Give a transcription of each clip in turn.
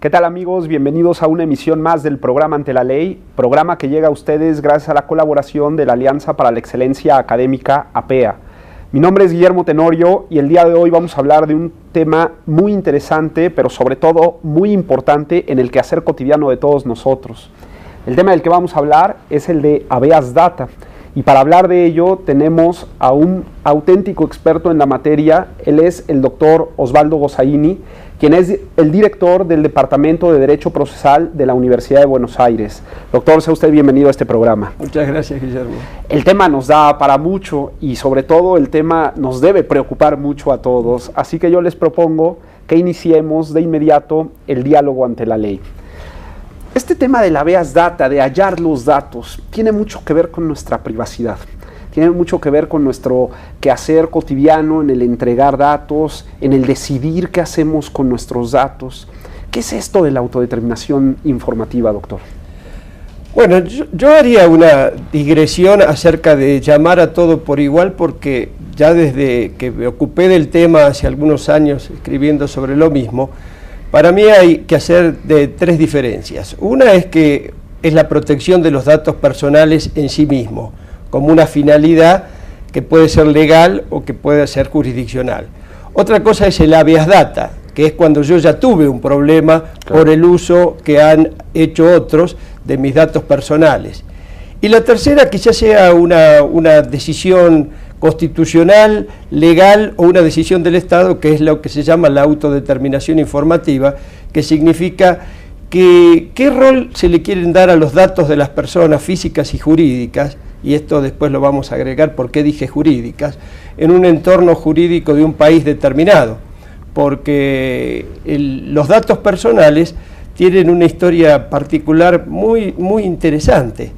¿Qué tal, amigos? Bienvenidos a una emisión más del programa Ante la Ley, programa que llega a ustedes gracias a la colaboración de la Alianza para la Excelencia Académica, APEA. Mi nombre es Guillermo Tenorio y el día de hoy vamos a hablar de un tema muy interesante, pero sobre todo muy importante en el quehacer cotidiano de todos nosotros. El tema del que vamos a hablar es el de habeas data. Y para hablar de ello tenemos a un auténtico experto en la materia. Él es el doctor Osvaldo Gossaini, quien es el director del Departamento de Derecho Procesal de la Universidad de Buenos Aires. Doctor, sea usted bienvenido a este programa. Muchas gracias, Guillermo. El tema nos da para mucho y sobre todo el tema nos debe preocupar mucho a todos. Así que yo les propongo que iniciemos de inmediato el diálogo ante la ley. Este tema de la habeas data, de hallar los datos, tiene mucho que ver con nuestra privacidad, tiene mucho que ver con nuestro quehacer cotidiano en el entregar datos, en el decidir qué hacemos con nuestros datos. ¿Qué es esto de la autodeterminación informativa, doctor? Bueno, yo haría una digresión acerca de llamar a todo por igual, porque ya desde que me ocupé del tema hace algunos años escribiendo sobre lo mismo, para mí hay que hacer de tres diferencias. Una es que es la protección de los datos personales en sí mismo, como una finalidad que puede ser legal o que puede ser jurisdiccional. Otra cosa es el habeas data, que es cuando yo ya tuve un problema por el uso que han hecho otros de mis datos personales. Y la tercera quizás sea una decisión constitucional, legal o una decisión del Estado, que es lo que se llama la autodeterminación informativa, que significa que qué rol se le quieren dar a los datos de las personas físicas y jurídicas, y esto después lo vamos a agregar por qué dije jurídicas, en un entorno jurídico de un país determinado, porque los datos personales tienen una historia particular muy interesante.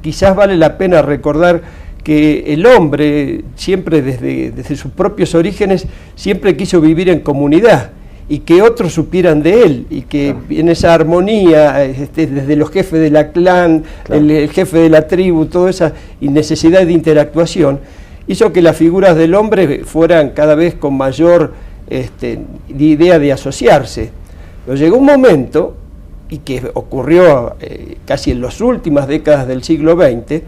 Quizás vale la pena recordar que el hombre siempre desde sus propios orígenes siempre quiso vivir en comunidad y que otros supieran de él y que en esa armonía, desde los jefes de la clan, el jefe de la tribu, toda esa necesidad de interactuación, hizo que las figuras del hombre fueran cada vez con mayor idea de asociarse. Pero llegó un momento, y que ocurrió casi en las últimas décadas del siglo XX,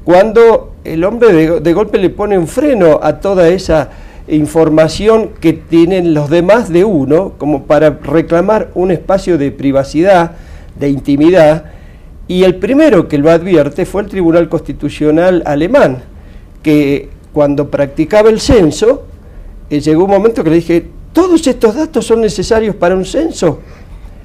cuando el hombre de golpe le pone un freno a toda esa información que tienen los demás de uno, como para reclamar un espacio de privacidad, de intimidad, y el primero que lo advierte fue el Tribunal Constitucional alemán, que cuando practicaba el censo, llegó un momento que le dije, ¿todos estos datos son necesarios para un censo?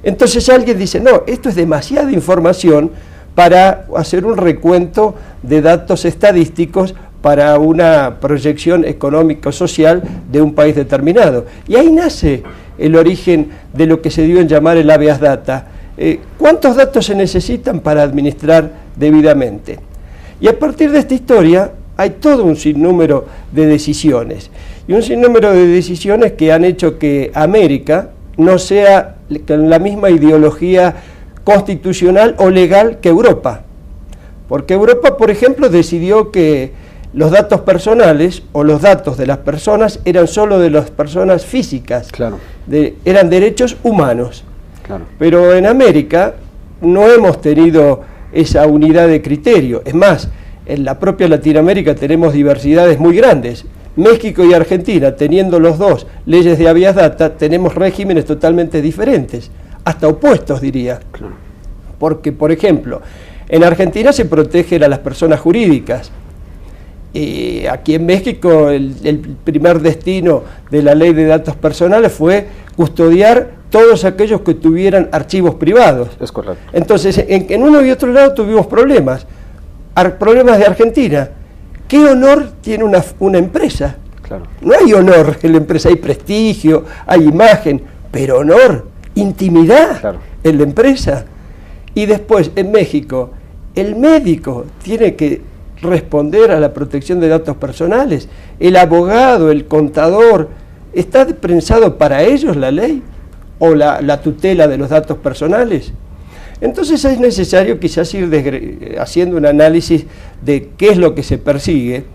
Entonces alguien dice, no, esto es demasiada información para hacer un recuento de datos estadísticos para una proyección económico-social de un país determinado. Y ahí nace el origen de lo que se dio en llamar el habeas data. ¿Cuántos datos se necesitan para administrar debidamente? Y a partir de esta historia hay todo un sinnúmero de decisiones. Y un sinnúmero de decisiones que han hecho que América no sea con la misma ideología constitucional o legal que Europa. Porque Europa, por ejemplo, decidió que los datos personales o los datos de las personas eran solo de las personas físicas, eran derechos humanos. Pero en América no hemos tenido esa unidad de criterio. Es más, en la propia Latinoamérica tenemos diversidades muy grandes. México y Argentina, teniendo los dos leyes de habeas data, tenemos regímenes totalmente diferentes, hasta opuestos, diría. Porque, por ejemplo, en Argentina se protegen a las personas jurídicas. Aquí en México el primer destino de la ley de datos personales fue custodiar todos aquellos que tuvieran archivos privados. Es correcto. Entonces, en uno y otro lado tuvimos problemas. Problemas de Argentina. ¿Qué honor tiene una empresa? No hay honor en la empresa, hay prestigio, hay imagen, pero honor, intimidad en la empresa. Y después, en México, el médico tiene que responder a la protección de datos personales, el abogado, el contador, ¿está pensado para ellos la ley o la tutela de los datos personales? Entonces es necesario quizás ir haciendo un análisis de qué es lo que se persigue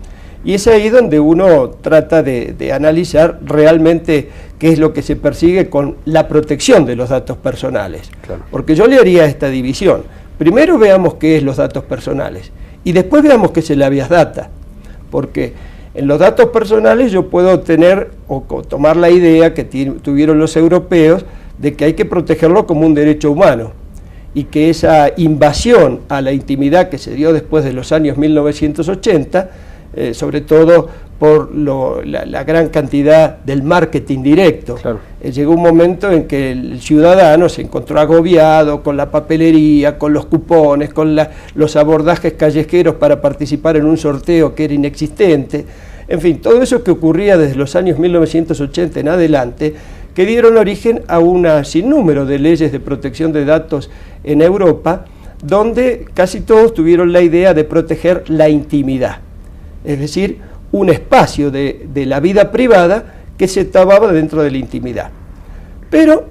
Y es ahí donde uno trata de analizar realmente qué es lo que se persigue con la protección de los datos personales. Claro. Porque yo le haría esta división. Primero veamos qué es los datos personales y después veamos qué es el habeas data. Porque en los datos personales yo puedo tener o tomar la idea que tuvieron los europeos de que hay que protegerlo como un derecho humano y que esa invasión a la intimidad que se dio después de los años 1980, sobre todo por la gran cantidad del marketing directo. Claro. Llegó un momento en que el ciudadano se encontró agobiado con la papelería, con los cupones, con los abordajes callejeros para participar en un sorteo que era inexistente. En fin, todo eso que ocurría desde los años 1980 en adelante, que dieron origen a un sinnúmero de leyes de protección de datos en Europa, donde casi todos tuvieron la idea de proteger la intimidad. Es decir, un espacio de la vida privada que se trababa dentro de la intimidad. Pero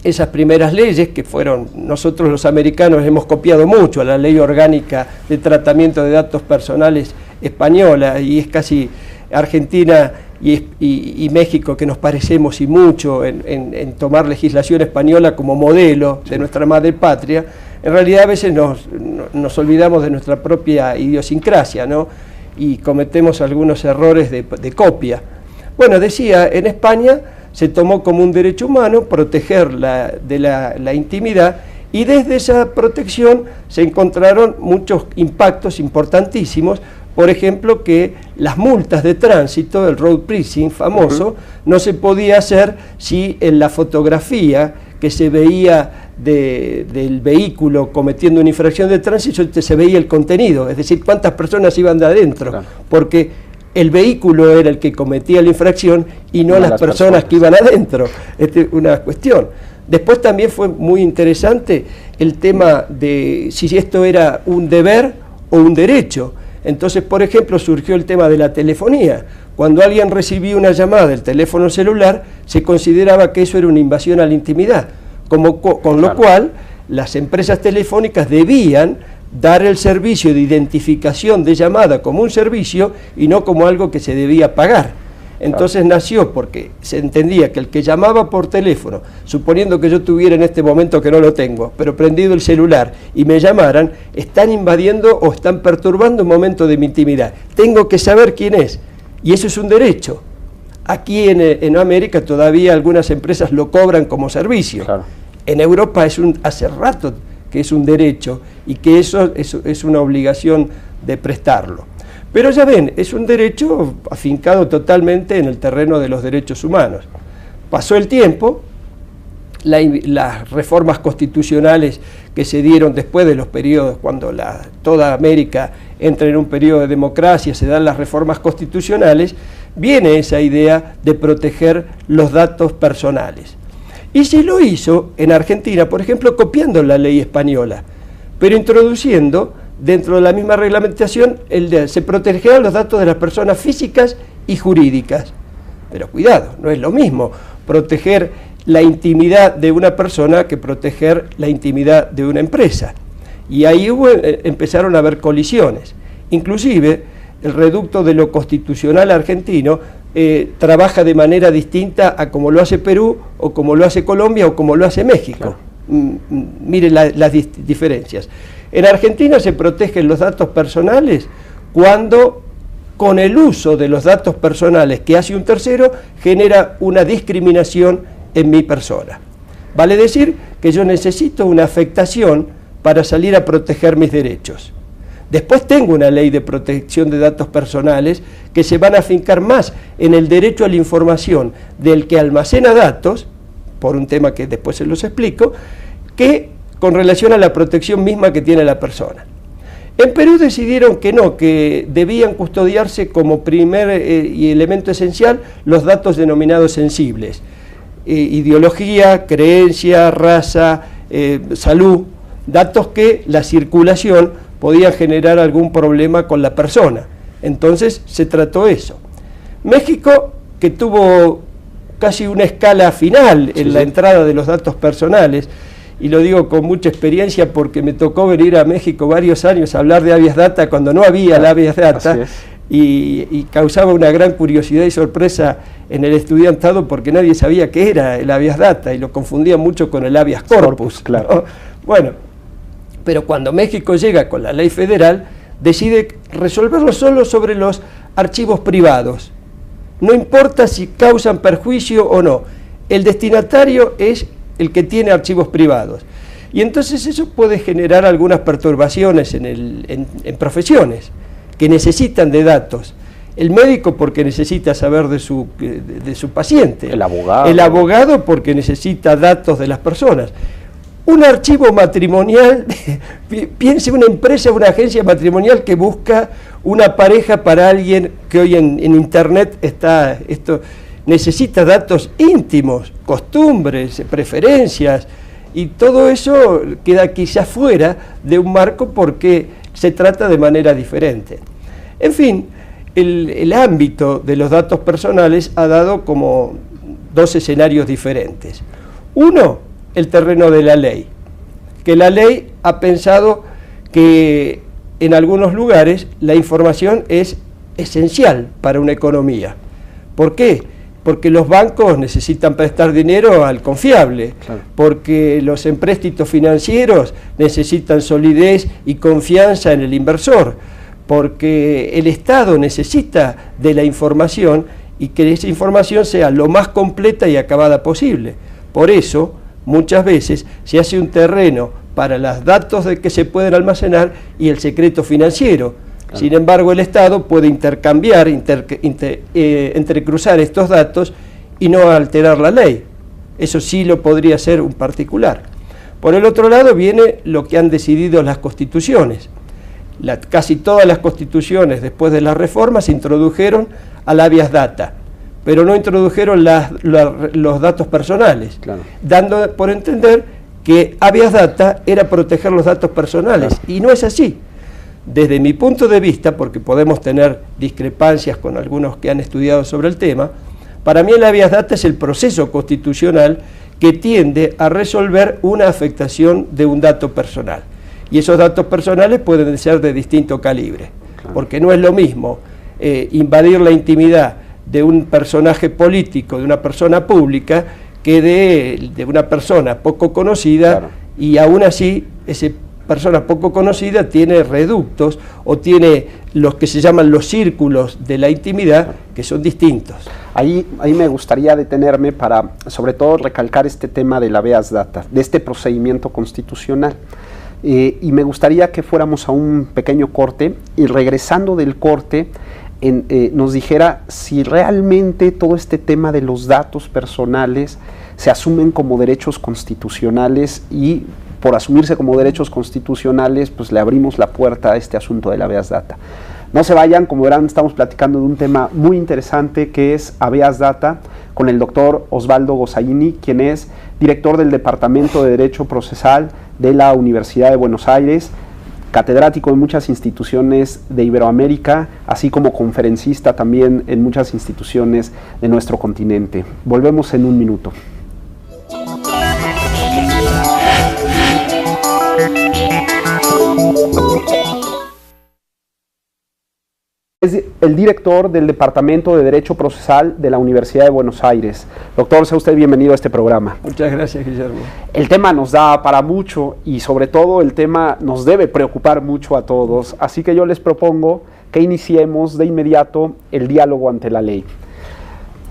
esas primeras leyes, que fueron, nosotros los americanos hemos copiado mucho a la Ley Orgánica de Tratamiento de Datos Personales española, y es casi Argentina y México que nos parecemos y mucho en tomar legislación española como modelo de nuestra madre patria. En realidad a veces nos olvidamos de nuestra propia idiosincrasia, ¿no? Y cometemos algunos errores de copia. Bueno, decía, en España se tomó como un derecho humano proteger la intimidad, y desde esa protección se encontraron muchos impactos importantísimos. Por ejemplo, que las multas de tránsito, el road pricing famoso, no se podía hacer si en la fotografía que se veía del vehículo cometiendo una infracción de tránsito se veía el contenido, es decir, cuántas personas iban de adentro, claro, porque el vehículo era el que cometía la infracción y no las personas que iban adentro. Esta es una cuestión. Después también fue muy interesante el tema de si esto era un deber o un derecho. Entonces, por ejemplo, surgió el tema de la telefonía. Cuando alguien recibía una llamada del teléfono celular, se consideraba que eso era una invasión a la intimidad, con lo cual las empresas telefónicas debían dar el servicio de identificación de llamada como un servicio y no como algo que se debía pagar. Entonces nació porque se entendía que el que llamaba por teléfono, suponiendo que yo tuviera en este momento, que no lo tengo, pero prendido el celular y me llamaran, están invadiendo o están perturbando un momento de mi intimidad. Tengo que saber quién es, y eso es un derecho. Aquí en América todavía algunas empresas lo cobran como servicio. Claro. En Europa hace rato que es un derecho y que eso es una obligación de prestarlo. Pero ya ven, es un derecho afincado totalmente en el terreno de los derechos humanos. Pasó el tiempo, las reformas constitucionales que se dieron después de los periodos, cuando toda América entra en un periodo de democracia, se dan las reformas constitucionales, viene esa idea de proteger los datos personales. Y se lo hizo en Argentina, por ejemplo, copiando la ley española, pero introduciendo dentro de la misma reglamentación se protegían los datos de las personas físicas y jurídicas. Pero cuidado, no es lo mismo proteger la intimidad de una persona que proteger la intimidad de una empresa. Y ahí empezaron a haber colisiones. Inclusive el reducto de lo constitucional argentino trabaja de manera distinta a como lo hace Perú, o como lo hace Colombia, o como lo hace México. Claro. Miren las diferencias. En Argentina se protegen los datos personales cuando, con el uso de los datos personales que hace un tercero, genera una discriminación en mi persona. Vale decir que yo necesito una afectación para salir a proteger mis derechos. Después tengo una ley de protección de datos personales que se van a afincar más en el derecho a la información del que almacena datos, por un tema que después se los explico, que con relación a la protección misma que tiene la persona. En Perú decidieron que no, que debían custodiarse como primer y elemento esencial los datos denominados sensibles. Ideología, creencia, raza, salud, datos que la circulación podía generar algún problema con la persona. Entonces se trató eso. México, que tuvo casi una escala final en la entrada de los datos personales, y lo digo con mucha experiencia porque me tocó venir a México varios años a hablar de habeas data cuando no había la habeas data, y causaba una gran curiosidad y sorpresa en el estudiantado porque nadie sabía qué era el habeas data y lo confundía mucho con el habeas corpus. Claro. ¿No? Bueno, pero cuando México llega con la ley federal, decide resolverlo solo sobre los archivos privados. No importa si causan perjuicio o no, el destinatario es el que tiene archivos privados. Y entonces eso puede generar algunas perturbaciones en profesiones que necesitan de datos. El médico porque necesita saber de su paciente. El abogado. El abogado porque necesita datos de las personas. Un archivo matrimonial, piense una empresa, una agencia matrimonial que busca una pareja para alguien que hoy en internet está, necesita datos íntimos, costumbres, preferencias, y todo eso queda quizás fuera de un marco porque se trata de manera diferente. En fin, el ámbito de los datos personales ha dado como dos escenarios diferentes. Uno, el terreno de la ley, que la ley ha pensado que en algunos lugares la información es esencial para una economía. ¿Por qué? Porque los bancos necesitan prestar dinero al confiable, claro, porque los empréstitos financieros necesitan solidez y confianza en el inversor, porque el Estado necesita de la información y que esa información sea lo más completa y acabada posible. Por eso, muchas veces se hace un terreno para los datos de que se pueden almacenar y el secreto financiero. Claro. Sin embargo, el Estado puede intercambiar, entrecruzar estos datos y no alterar la ley. Eso sí lo podría hacer un particular. Por el otro lado viene lo que han decidido las constituciones. Casi todas las constituciones después de las reformas introdujeron al habeas data, pero no introdujeron los datos personales, claro, dando por entender que habeas data era proteger los datos personales, claro, y no es así. Desde mi punto de vista, porque podemos tener discrepancias con algunos que han estudiado sobre el tema, para mí el habeas data es el proceso constitucional que tiende a resolver una afectación de un dato personal. Y esos datos personales pueden ser de distinto calibre, claro, porque no es lo mismo invadir la intimidad de un personaje político, de una persona pública, que de una persona poco conocida, claro, y aún así esa persona poco conocida tiene reductos o tiene los que se llaman los círculos de la intimidad, claro, que son distintos. Ahí me gustaría detenerme para sobre todo recalcar este tema del habeas data, de este procedimiento constitucional. Y me gustaría que fuéramos a un pequeño corte y regresando del corte nos dijera si realmente todo este tema de los datos personales se asumen como derechos constitucionales y por asumirse como derechos constitucionales pues le abrimos la puerta a este asunto del habeas data. No se vayan, como verán estamos platicando de un tema muy interesante que es habeas data con el doctor Osvaldo Gossaini, quien es director del Departamento de Derecho Procesal de la Universidad de Buenos Aires, catedrático en muchas instituciones de Iberoamérica, así como conferencista también en muchas instituciones de nuestro continente. Volvemos en un minuto. Es el director del Departamento de Derecho Procesal de la Universidad de Buenos Aires. Doctor, sea usted bienvenido a este programa. Muchas gracias, Guillermo. El tema nos da para mucho y sobre todo el tema nos debe preocupar mucho a todos, así que yo les propongo que iniciemos de inmediato el diálogo ante la ley.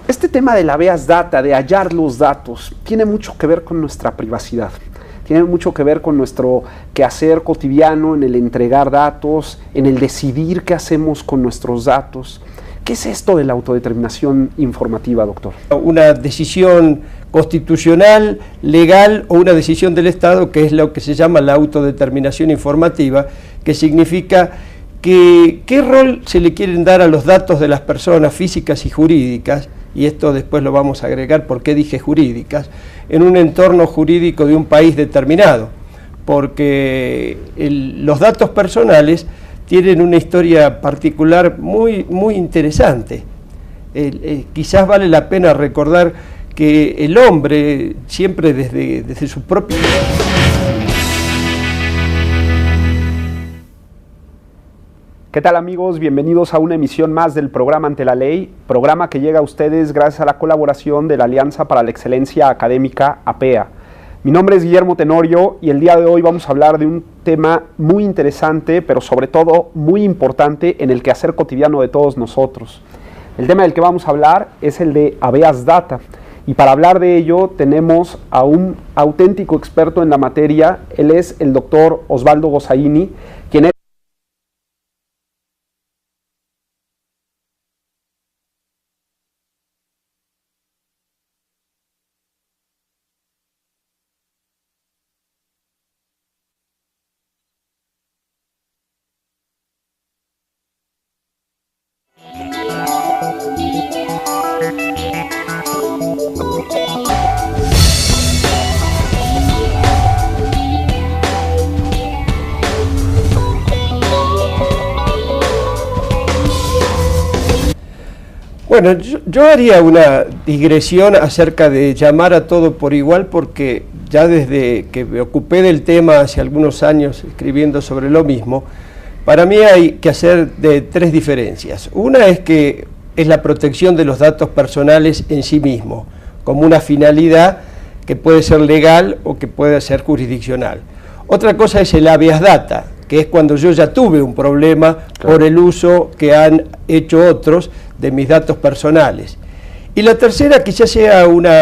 Este tema del habeas data, de hallar los datos, tiene mucho que ver con nuestra privacidad. Tiene mucho que ver con nuestro quehacer cotidiano, en el entregar datos, en el decidir qué hacemos con nuestros datos. ¿Qué es esto de la autodeterminación informativa, doctor? Una decisión constitucional, legal o una decisión del Estado, que es lo que se llama la autodeterminación informativa, que significa que qué rol se le quieren dar a los datos de las personas físicas y jurídicas, y esto después lo vamos a agregar por qué dije jurídicas, en un entorno jurídico de un país determinado, porque los datos personales tienen una historia particular muy interesante. Quizás vale la pena recordar que el hombre siempre desde su propio... ¿Qué tal amigos? Bienvenidos a una emisión más del programa Ante la Ley, programa que llega a ustedes gracias a la colaboración de la Alianza para la Excelencia Académica, APEA. Mi nombre es Guillermo Tenorio y el día de hoy vamos a hablar de un tema muy interesante, pero sobre todo muy importante en el quehacer cotidiano de todos nosotros. El tema del que vamos a hablar es el de habeas data. Y para hablar de ello tenemos a un auténtico experto en la materia. Él es el doctor Osvaldo Gossaini, quien es Bueno, yo haría una digresión acerca de llamar a todo por igual, porque ya desde que me ocupé del tema hace algunos años escribiendo sobre lo mismo, para mí hay que hacer de tres diferencias. Una es que es la protección de los datos personales en sí mismo, como una finalidad que puede ser legal o que puede ser jurisdiccional. Otra cosa es el habeas data, que es cuando yo ya tuve un problema por el uso que han hecho otros de mis datos personales. Y la tercera quizás sea una